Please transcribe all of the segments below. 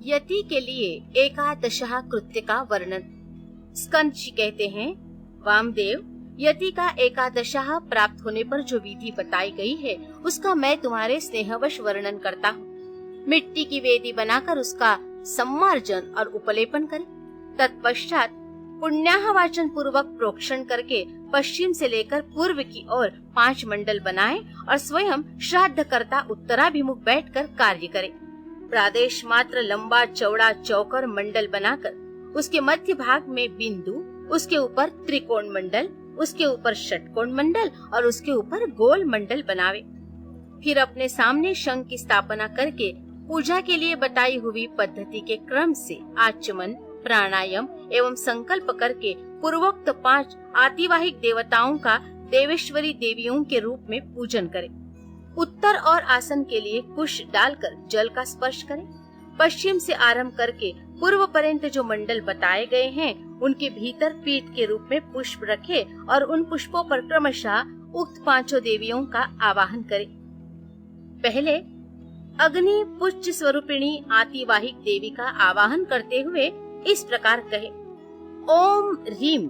यति के लिए एकादशः कृत्य का वर्णन। स्कंद जी कहते हैं, वामदेव, यति का एकादशः प्राप्त होने पर जो विधि बताई गई है उसका मैं तुम्हारे स्नेहवश वर्णन करता हूँ। मिट्टी की वेदी बनाकर उसका सम्मार्जन और उपलेपन करें। तत्पश्चात पुण्याहवाचन पूर्वक प्रोक्षण करके पश्चिम से लेकर पूर्व की ओर 5 मंडल बनाएं और स्वयं श्राद्ध करता उत्तराभिमुख बैठकर कार्य करें। प्रादेश मात्र लंबा चौड़ा चौकर मंडल बनाकर उसके मध्य भाग में बिंदु, उसके ऊपर त्रिकोण मंडल, उसके ऊपर षटकोण मंडल और उसके ऊपर गोल मंडल बनावे। फिर अपने सामने शंख की स्थापना करके पूजा के लिए बताई हुई पद्धति के क्रम से आचमन, प्राणायाम एवं संकल्प करके पूर्वोक्त 5 आतिवाहिक देवताओं का देवेश्वरी देवियों के रूप में पूजन करें। उत्तर और आसन के लिए कुश डालकर जल का स्पर्श करें। पश्चिम से आरंभ करके पूर्व पर्यंत जो मंडल बताए गए हैं उनके भीतर पीठ के रूप में पुष्प रखे और उन पुष्पों पर क्रमशः उक्त 5 देवियों का आवाहन करें। पहले अग्नि पुष्प स्वरूपिणी आतिवाहिक देवी का आवाहन करते हुए इस प्रकार कहे, ओम ह्रीम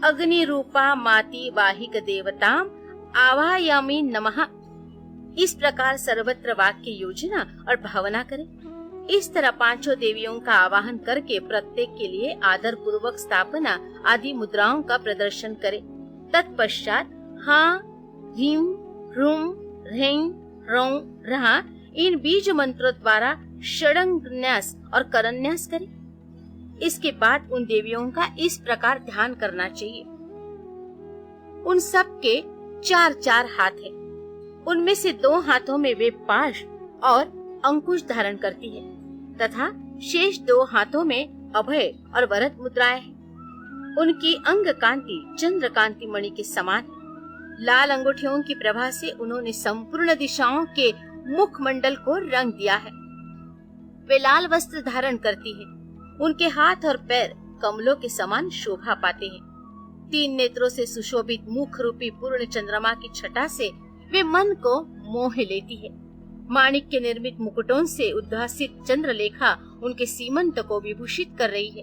अग्नि रूपा माति वाहिक देवताम आवाहयामि नमः। इस प्रकार सर्वत्र वाक्य योजना और भावना करें। इस तरह 5 देवियों का आवाहन करके प्रत्येक के लिए आदर पूर्वक स्थापना आदि मुद्राओं का प्रदर्शन करें। तत्पश्चात हाँ, ह्रीम, ह्रूम, ह्रैं, ह्रौं, रहा इन बीज मंत्रों द्वारा षडंगन्यास और करन्यास करें। इसके बाद उन देवियों का इस प्रकार ध्यान करना चाहिए। उन सब के 4 हाथ हैं। उनमें से 2 हाथों में वे पाश और अंकुश धारण करती है तथा शेष 2 हाथों में अभय और वरद मुद्राएं हैं। उनकी अंग कांति चंद्र कांति मणि के समान है। लाल अंगूठियों की प्रभा से उन्होंने संपूर्ण दिशाओं के मुख मंडल को रंग दिया है। वे लाल वस्त्र धारण करती है। उनके हाथ और पैर कमलों के समान शोभा पाते हैं। 3 नेत्रों से सुशोभित मुख रूपी पूर्ण चंद्रमा की छटा से वे मन को मोह लेती है। माणिक के निर्मित मुकुटों से उद्भासित चंद्रलेखा उनके सीमंत को विभूषित कर रही है।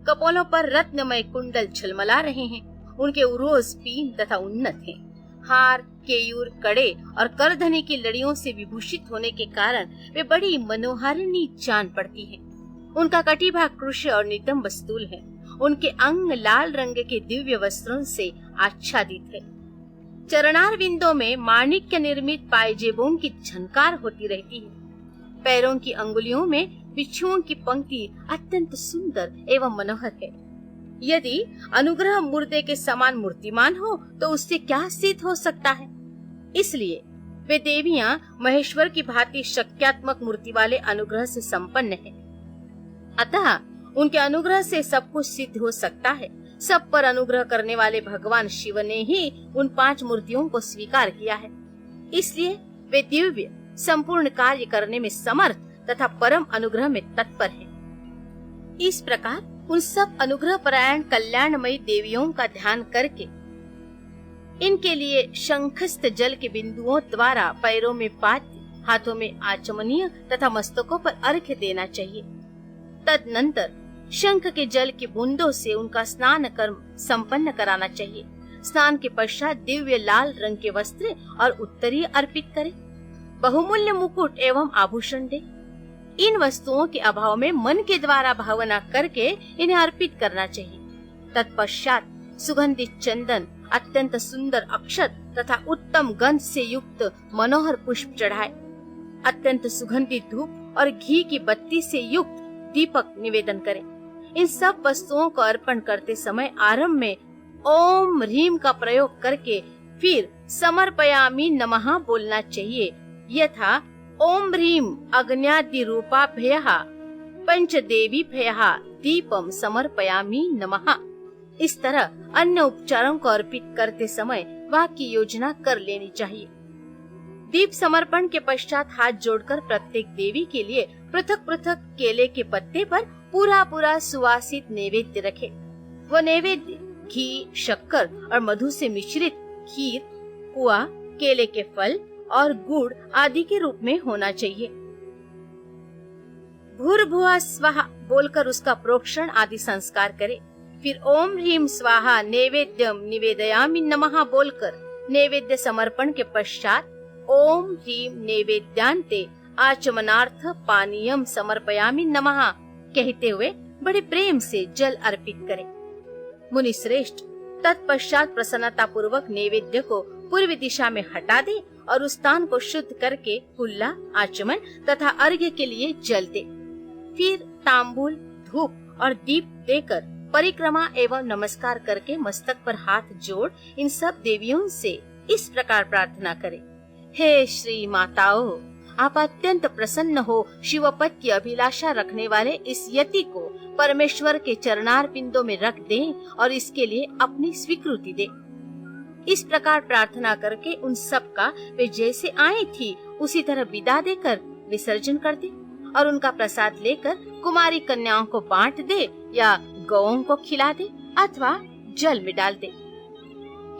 कपोलों पर रत्नमय कुंडल झलमला रहे हैं। उनके उरोज पीन तथा उन्नत हैं। हार, केयूर, कड़े और करधनी की लड़ियों से विभूषित होने के कारण वे बड़ी मनोहारिणी जान पड़ती हैं। उनका कटिभाग कृष्ण और नितंब स्थूल है। उनके अंग लाल रंग के दिव्य वस्त्रों से आच्छादित है। चरणार बिंदों में माणिक्य निर्मित पायजेबों की झनकार होती रहती है। पैरों की अंगुलियों में बिच्छुओं की पंक्ति अत्यंत सुंदर एवं मनोहर है। यदि अनुग्रह मुर्दे के समान मूर्तिमान हो तो उससे क्या सिद्ध हो सकता है। इसलिए वे देवियां महेश्वर की भांति शक्त्यात्मक मूर्ति वाले अनुग्रह से संपन्न है। अतः उनके अनुग्रह से सब कुछ सिद्ध हो सकता है। सब पर अनुग्रह करने वाले भगवान शिव ने ही उन 5 मूर्तियों को स्वीकार किया है। इसलिए वे दिव्य संपूर्ण कार्य करने में समर्थ तथा परम अनुग्रह में तत्पर हैं। इस प्रकार उन सब अनुग्रह परायण कल्याणमयी देवियों का ध्यान करके इनके लिए शंखस्थ जल के बिंदुओं द्वारा पैरों में पाद्य, हाथों में आचमनीय तथा मस्तकों पर अर्घ्य देना चाहिए। तदनंतर शंख के जल की बूंदों से उनका स्नान कर्म संपन्न कराना चाहिए। स्नान के पश्चात दिव्य लाल रंग के वस्त्र और उत्तरीय अर्पित करें। बहुमूल्य मुकुट एवं आभूषण दे। इन वस्तुओं के अभाव में मन के द्वारा भावना करके इन्हें अर्पित करना चाहिए। तत्पश्चात सुगंधित चंदन, अत्यंत सुंदर अक्षत तथा उत्तम गंध से युक्त मनोहर पुष्प चढ़ाए। अत्यंत सुगंधित धूप और घी की बत्ती से युक्त दीपक निवेदन करें। इन सब वस्तुओं को अर्पण करते समय आरंभ में ओम ह्रीम का प्रयोग करके फिर समर्पयामि नमः बोलना चाहिए। यथा ओम ह्रीम अग्न्यादि रूपाभ्यः पंचदेवीभ्यः दीपम समर्पयामि नमः। इस तरह अन्य उपचारों को अर्पित करते समय वाक्य योजना कर लेनी चाहिए। दीप समर्पण के पश्चात हाथ जोड़कर प्रत्येक देवी के लिए पृथक पृथक केले के पत्ते पर पूरा सुवासित नैवेद्य रखे। वह नैवेद्य घी, शक्कर और मधु से मिश्रित खीर, पुआ, केले के फल और गुड़ आदि के रूप में होना चाहिए। भूर्भुवः स्वः बोलकर उसका प्रोक्षण आदि संस्कार करे। फिर ओम ह्रीम स्वाहा नैवेद्यम निवेदयामि नमः बोलकर नैवेद्य समर्पण के पश्चात ओम ह्रीम नैवेद्यांते आचमनार्थ पानीयम समर्पयामि नमः कहते हुए बड़े प्रेम से जल अर्पित करे। मुनि श्रेष्ठ तत्पश्चात प्रसन्नता पूर्वक नैवेद्य को पूर्व दिशा में हटा दे और उस स्थान को शुद्ध करके कुल्ला, आचमन तथा अर्घ्य के लिए जल दे। फिर तांबूल, धूप और दीप देकर परिक्रमा एवं नमस्कार करके मस्तक पर हाथ जोड़ इन सब देवियों से इस प्रकार प्रार्थना करे। हे श्री माताओं, आप अत्यंत प्रसन्न हो शिवपद की अभिलाषा रखने वाले इस यति को परमेश्वर के चरणार पिंडों में रख दें और इसके लिए अपनी स्वीकृति दे। इस प्रकार प्रार्थना करके उन सब का वे जैसे आई थी उसी तरह विदा देकर विसर्जन कर दे और उनका प्रसाद लेकर कुमारी कन्याओं को बांट दे या गौओं को खिला दे अथवा जल में डाल दे।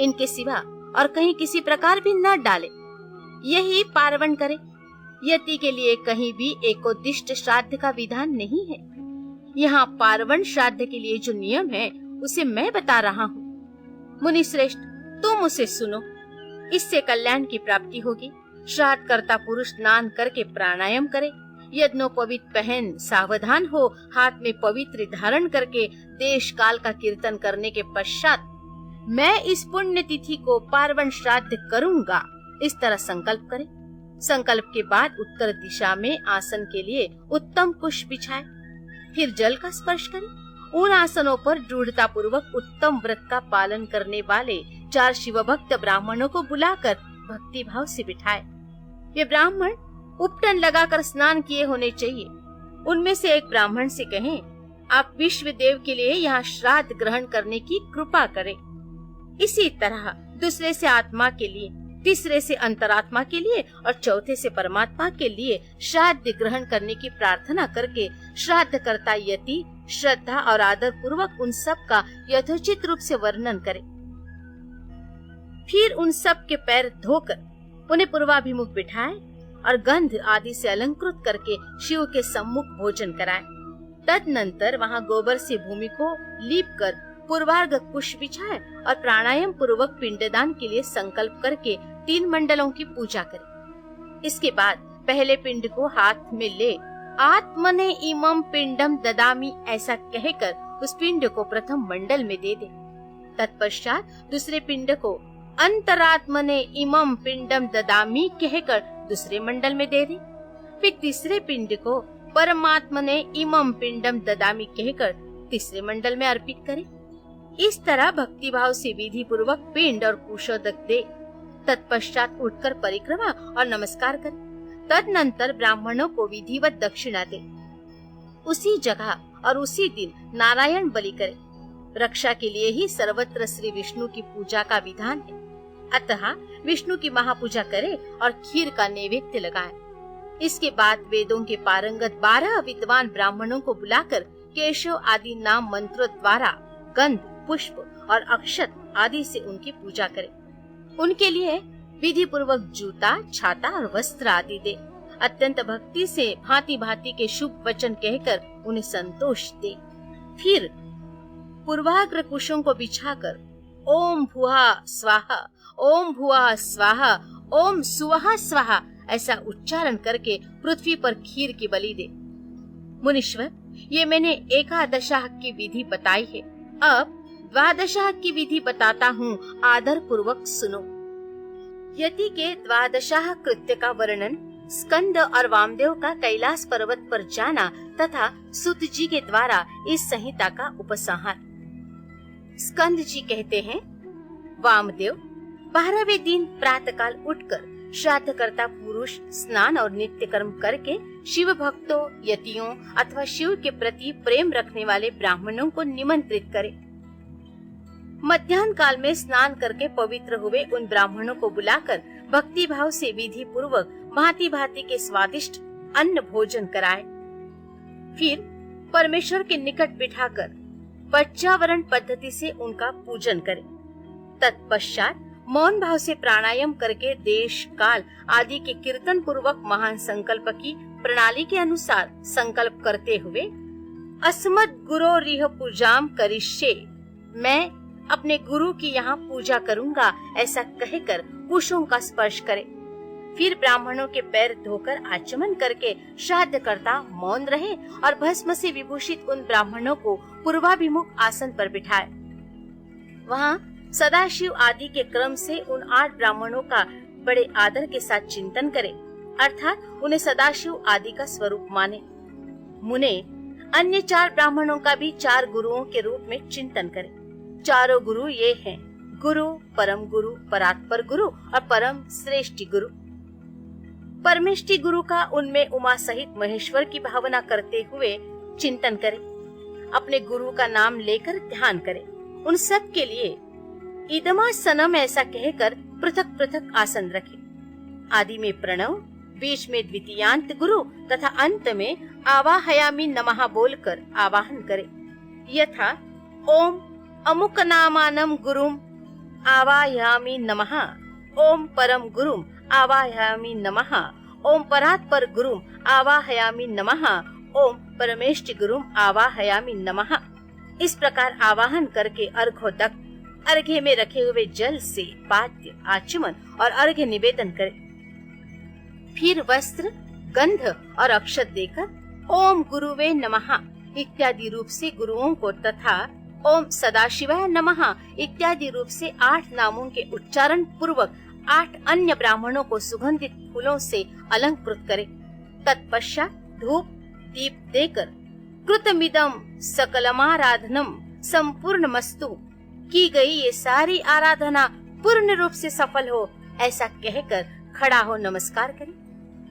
इनके सिवा और कहीं किसी प्रकार भी न डाले। यही पार्वण करे। यति के लिए कहीं भी एकोद्दिष्ट श्राद्ध का विधान नहीं है। यहाँ पार्वण श्राद्ध के लिए जो नियम है उसे मैं बता रहा हूँ। मुनि श्रेष्ठ, तुम उसे सुनो। इससे कल्याण की प्राप्ति होगी। श्राद्ध करता पुरुष स्नान करके प्राणायाम करे, यज्ञोपवीत पहन सावधान हो, हाथ में पवित्र धारण करके देश काल का कीर्तन करने के पश्चात मैं इस पुण्य तिथि को पार्वण श्राद्ध करूंगा, इस तरह संकल्प करे। संकल्प के बाद उत्तर दिशा में आसन के लिए उत्तम कुश बिछाए, फिर जल का स्पर्श करे। उन आसनों पर दृढ़ता पूर्वक उत्तम व्रत का पालन करने वाले 4 शिवभक्त ब्राह्मणों को बुलाकर भक्ति भाव से बिठाए। ये ब्राह्मण उपटन लगाकर स्नान किए होने चाहिए। उनमें से एक ब्राह्मण से कहें, आप विश्व देव के लिए यहाँ श्राद्ध ग्रहण करने की कृपा करें। इसी तरह दूसरे से आत्मा के लिए, तीसरे से अंतरात्मा के लिए और चौथे से परमात्मा के लिए श्राद्ध ग्रहण करने की प्रार्थना करके श्राद्ध करता यति श्रद्धा और आदर पूर्वक उन सब का यथोचित रूप से वर्णन करे। फिर उन सब के पैर धोकर उन्हें पूर्वाभिमुख बिठाए और गंध आदि से अलंकृत करके शिव के सम्मुख भोजन कराए। तदनंतर वहां गोबर से भूमि को लीप कर पूर्वार्घ कुश बिछाए और प्राणायाम पूर्वक पिंडदान के लिए संकल्प करके 3 मंडलों की पूजा करे। इसके बाद पहले पिंड को हाथ में ले आत्मने इमं पिंडम ददामी ऐसा कहकर उस पिंड को प्रथम मंडल में दे दे। तत्पश्चात दूसरे पिंड को अंतरात्मने इमं पिंडम ददामी कहकर दूसरे मंडल में दे दे। फिर तीसरे पिंड को परमात्मने इमं पिंडम ददामी कहकर तीसरे मंडल में अर्पित करे। इस तरह भक्ति भाव से विधि पूर्वक पिंड और कुशोदक दे। तत्पश्चात उठकर परिक्रमा और नमस्कार करे। तदनंतर ब्राह्मणों को विधिवत दक्षिणा दे। उसी जगह और उसी दिन नारायण बलि करे। रक्षा के लिए ही सर्वत्र श्री विष्णु की पूजा का विधान है। अतः विष्णु की महापूजा करे और खीर का नैवेद्य लगाए। इसके बाद वेदों के पारंगत 12 विद्वान ब्राह्मणों को बुलाकर केशव आदि नाम मंत्रों द्वारा गंध, पुष्प और अक्षत आदि से उनकी पूजा करे। उनके लिए विधि पूर्वक जूता, छाता और वस्त्र आदि दे। अत्यंत भक्ति से भांति भांति के शुभ वचन कहकर उन्हें संतोष दे। फिर पूर्वाग्र कुशों को बिछाकर ओम भुआ स्वाहा, ओम भुआ स्वाहा, ओम सुवहा स्वाहा ऐसा उच्चारण करके पृथ्वी पर खीर की बलि दे। मुनीश्वर, ये मैंने एकादशाह की विधि बताई है। अब द्वादशाह की विधि बताता हूँ, आदर पूर्वक सुनो। यति के द्वादशाह कृत्य का वर्णन स्कंद और वामदेव का कैलाश पर्वत पर जाना तथा सुत जी के द्वारा इस संहिता का उपसंहार। स्कंद जी कहते हैं, वामदेव 12वें दिन प्रातःकाल उठकर श्राद्ध करता पुरुष स्नान और नित्य कर्म करके शिव भक्तों, यतियों अथवा शिव के प्रति प्रेम रखने वाले ब्राह्मणों को निमंत्रित करे। मध्याह्न काल में स्नान करके पवित्र हुए उन ब्राह्मणों को बुलाकर भक्ति भाव से विधि पूर्वक भांति भांति के स्वादिष्ट अन्न भोजन कराए। फिर परमेश्वर के निकट बिठाकर पच्चावरण पद्धति से उनका पूजन करे। तत्पश्चात मौन भाव से प्राणायाम करके देश काल आदि के कीर्तन पूर्वक महान संकल्प की प्रणाली के अनुसार संकल्प करते हुए अस्मत् गुरोरिह पूजाम करिष्ये, मैं अपने गुरु की यहाँ पूजा करूंगा, ऐसा कहकर कुशों का स्पर्श करे। फिर ब्राह्मणों के पैर धोकर आचमन करके श्राद्धकर्ता मौन रहे और भस्म से विभूषित उन ब्राह्मणों को पूर्वाभिमुख आसन पर बिठाए। वहाँ सदाशिव आदि के क्रम से उन 8 ब्राह्मणों का बड़े आदर के साथ चिंतन करे, अर्थात उन्हें सदाशिव आदि का स्वरूप माने। मुने अन्य 4 ब्राह्मणों का भी 4 गुरुओं के रूप में चिंतन करे। चारों गुरु ये हैं: गुरु, परम गुरु, परात्पर गुरु और परम श्रेष्ठी गुरु। परमेष्टि गुरु का उनमें उमा सहित महेश्वर की भावना करते हुए चिंतन करे। अपने गुरु का नाम लेकर ध्यान करे। उन सब के लिए इदमा सनम ऐसा कहकर पृथक पृथक आसन रखे। आदि में प्रणव, बीच में द्वितीयांत गुरु तथा अंत में आवाहयामि नमः बोलकर आवाहन करे। यथा ओम अमुक नामानम गुरुम आवाहयामि नमः, ओम परम गुरुम आवाहयामि नमः, ओम परात्पर गुरुम आवाहयामि नमः, ओम परमेष्टि गुरुम आवाहयामि नमः। इस प्रकार आवाहन करके अर्घोदक अर्घ्य में रखे हुए जल से पाद्य, आचमन और अर्घ्य निवेदन करे। फिर वस्त्र, गंध और अक्षत देकर ओम गुरुवे नमः इत्यादि रूप से गुरुओं को तथा ओम सदाशिवाय नमः इत्यादि रूप से 8 नामों के उच्चारण पूर्वक 8 अन्य ब्राह्मणों को सुगंधित फूलों से अलंकृत करे। तत्पश्चात धूप दीप देकर कृतमिदं सकलमाराधनम संपूर्ण मस्तु, की गई ये सारी आराधना पूर्ण रूप से सफल हो, ऐसा कहकर खड़ा हो नमस्कार करे।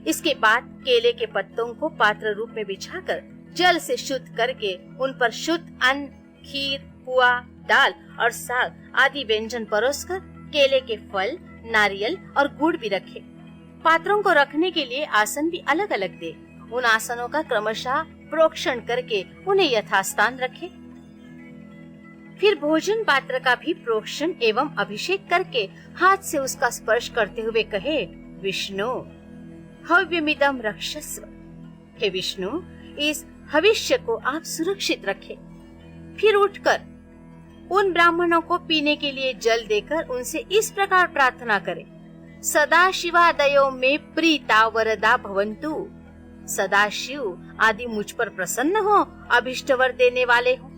इसके बाद केले के पत्तों को पात्र रूप में बिछाकर जल से शुद्ध करके उन पर शुद्ध अन्न, खीर, पुआ, दाल और साग आदि व्यंजन परोसकर केले के फल, नारियल और गुड़ भी रखे। पात्रों को रखने के लिए आसन भी अलग अलग दे। उन आसनों का क्रमशः प्रोक्षण करके उन्हें यथास्थान रखे। फिर भोजन पात्र का भी प्रोक्षण एवं अभिषेक करके हाथ से उसका स्पर्श करते हुए कहे, विष्णु हव्यमिदं रक्षस्व, हे विष्णु इस हविष्य को आप सुरक्षित रखें। फिर उठकर उन ब्राह्मणों को पीने के लिए जल देकर उनसे इस प्रकार प्रार्थना करें, सदा शिवादयो में प्रीता वरदा भवन्तु, सदाशिव आदि मुझ पर प्रसन्न हो, अभिष्ट वर देने वाले हो।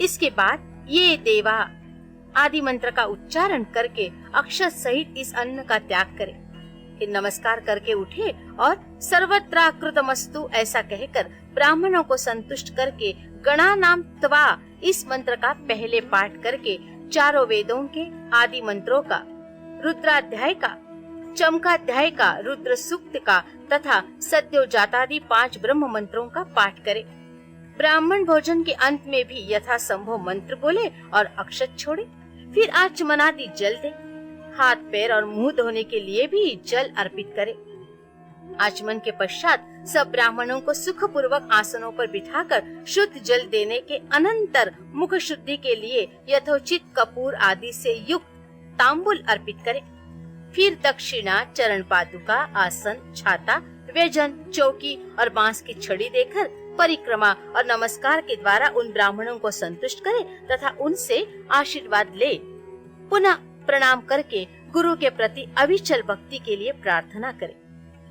इसके बाद ये देवा आदि मंत्र का उच्चारण करके अक्षत सहित इस अन्न का त्याग करे। फिर नमस्कार करके उठे और सर्वत्राकृतमस्तु ऐसा कहकर ब्राह्मणों को संतुष्ट करके गणा नाम त्वा इस मंत्र का पहले पाठ करके चारों वेदों के आदि मंत्रों का, रुद्राध्याय का, चमकाध्याय का, रुद्र सूक्त का तथा सद्योजातादि 5 ब्रह्म मंत्रों का पाठ करे। ब्राह्मण भोजन के अंत में भी यथा संभव मंत्र बोले और अक्षत छोड़े। फिर आचमनादि जल दे। हाथ पैर और मुंह धोने के लिए भी जल अर्पित करे। आचमन के पश्चात सब ब्राह्मणों को सुख पूर्वक आसनों पर बिठाकर शुद्ध जल देने के अनंतर मुख शुद्धि के लिए यथोचित कपूर आदि से युक्त तांबुल अर्पित करे। फिर दक्षिणा, चरण पादुका, आसन, छाता, व्यजन, चौकी और बांस की छड़ी देकर परिक्रमा और नमस्कार के द्वारा उन ब्राह्मणों को संतुष्ट करे तथा उनसे आशीर्वाद ले। पुनः प्रणाम करके गुरु के प्रति अविचल भक्ति के लिए प्रार्थना करे।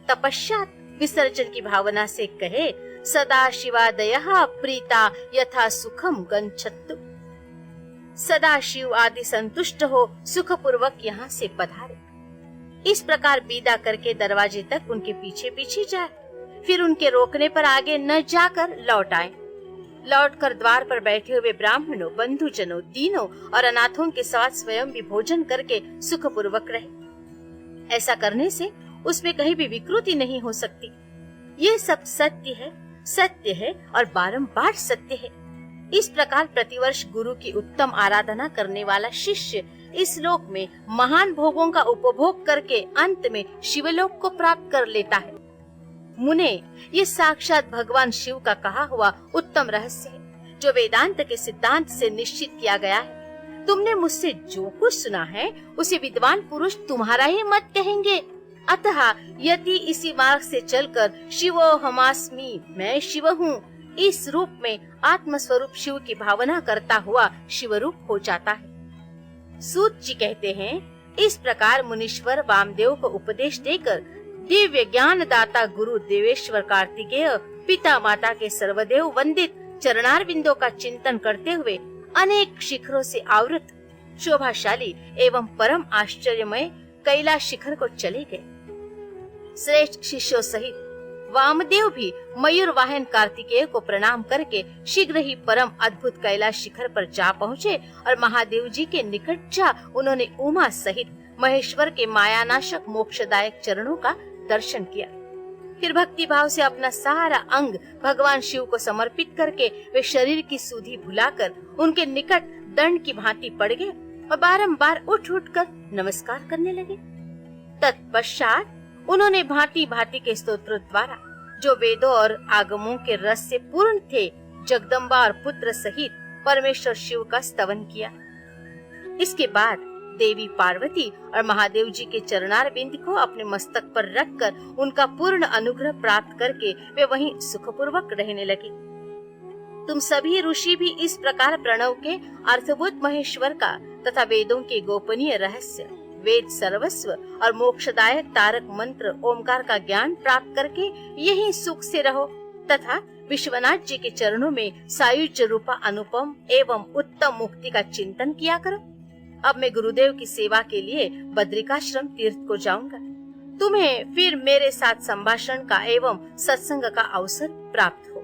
तपश्चात विसर्जन की भावना से कहे, सदा शिवादयः प्रीता यथा सुखम गच्छन्तु, सदा शिव आदि संतुष्ट हो सुख पूर्वक यहाँ से पधारे। इस प्रकार विदा करके दरवाजे तक उनके पीछे पीछे जाए। फिर उनके रोकने पर आगे न जाकर लौट आए। लौटकर द्वार पर बैठे हुए ब्राह्मणों, बंधुजनों, दीनों और अनाथों के साथ स्वयं भी भोजन करके सुख पूर्वक रहे। ऐसा करने से उसमें कहीं भी विकृति नहीं हो सकती। ये सब सत्य है और बारंबार सत्य है। इस प्रकार प्रतिवर्ष गुरु की उत्तम आराधना करने वाला शिष्य इस लोक में महान भोगों का उपभोग करके अंत में शिवलोक को प्राप्त कर लेता है। मुने, ये साक्षात भगवान शिव का कहा हुआ उत्तम रहस्य है, जो वेदांत के सिद्धांत से निश्चित किया गया है। तुमने मुझसे जो कुछ सुना है उसे विद्वान पुरुष तुम्हारा ही मत कहेंगे अतः यदि इसी मार्ग से चलकर शिवो हमास्मि, मैं शिव हूँ, इस रूप में आत्म स्वरूप शिव की भावना करता हुआ शिव रूप हो जाता है। सूत जी कहते हैं, इस प्रकार मुनीश्वर वामदेव को उपदेश देकर दिव्य ज्ञान दाता गुरु देवेश्वर कार्तिकेय पिता माता के सर्वदेव वंदित चरणार बिंदों का चिंतन करते हुए अनेक शिखरों से आवृत शोभाशाली एवं परम आश्चर्यमय कैलाश शिखर को चले गए। श्रेष्ठ शिष्यों सहित वामदेव भी मयूर वाहन कार्तिकेय को प्रणाम करके शीघ्र ही परम अद्भुत कैलाश शिखर पर जा पहुँचे और महादेव जी के निकट जा उन्होंने उमा सहित महेश्वर के मायानाशक मोक्षदायक चरणों का दर्शन किया। फिर भक्ति भाव से अपना सारा अंग भगवान शिव को समर्पित करके वे शरीर की सुधि भुलाकर उनके निकट दंड की भांति पड़ गए और बारंबार उठ उठ कर नमस्कार करने लगे। तत्पश्चात उन्होंने भांति भांति के स्तोत्रों द्वारा जो वेदों और आगमों के रस से पूर्ण थे जगदम्बा और पुत्र सहित परमेश्वर शिव का स्तवन किया। इसके बाद देवी पार्वती और महादेव जी के चरणार बिंद को अपने मस्तक पर रखकर उनका पूर्ण अनुग्रह प्राप्त करके वे वहीं सुखपूर्वक रहने लगे। तुम सभी ऋषि भी इस प्रकार प्रणव के अर्थभूत महेश्वर का तथा वेदों के गोपनीय रहस्य, वेद सर्वस्व और मोक्षदायक तारक मंत्र ओमकार का ज्ञान प्राप्त करके यही सुख से रहो तथा विश्वनाथ जी के चरणों में सायुज्य रूपा अनुपम एवं उत्तम मुक्ति का चिंतन किया करो। अब मैं गुरुदेव की सेवा के लिए बद्रिकाश्रम तीर्थ को जाऊंगा। तुम्हें फिर मेरे साथ संभाषण का एवं सत्संग का अवसर प्राप्त हो।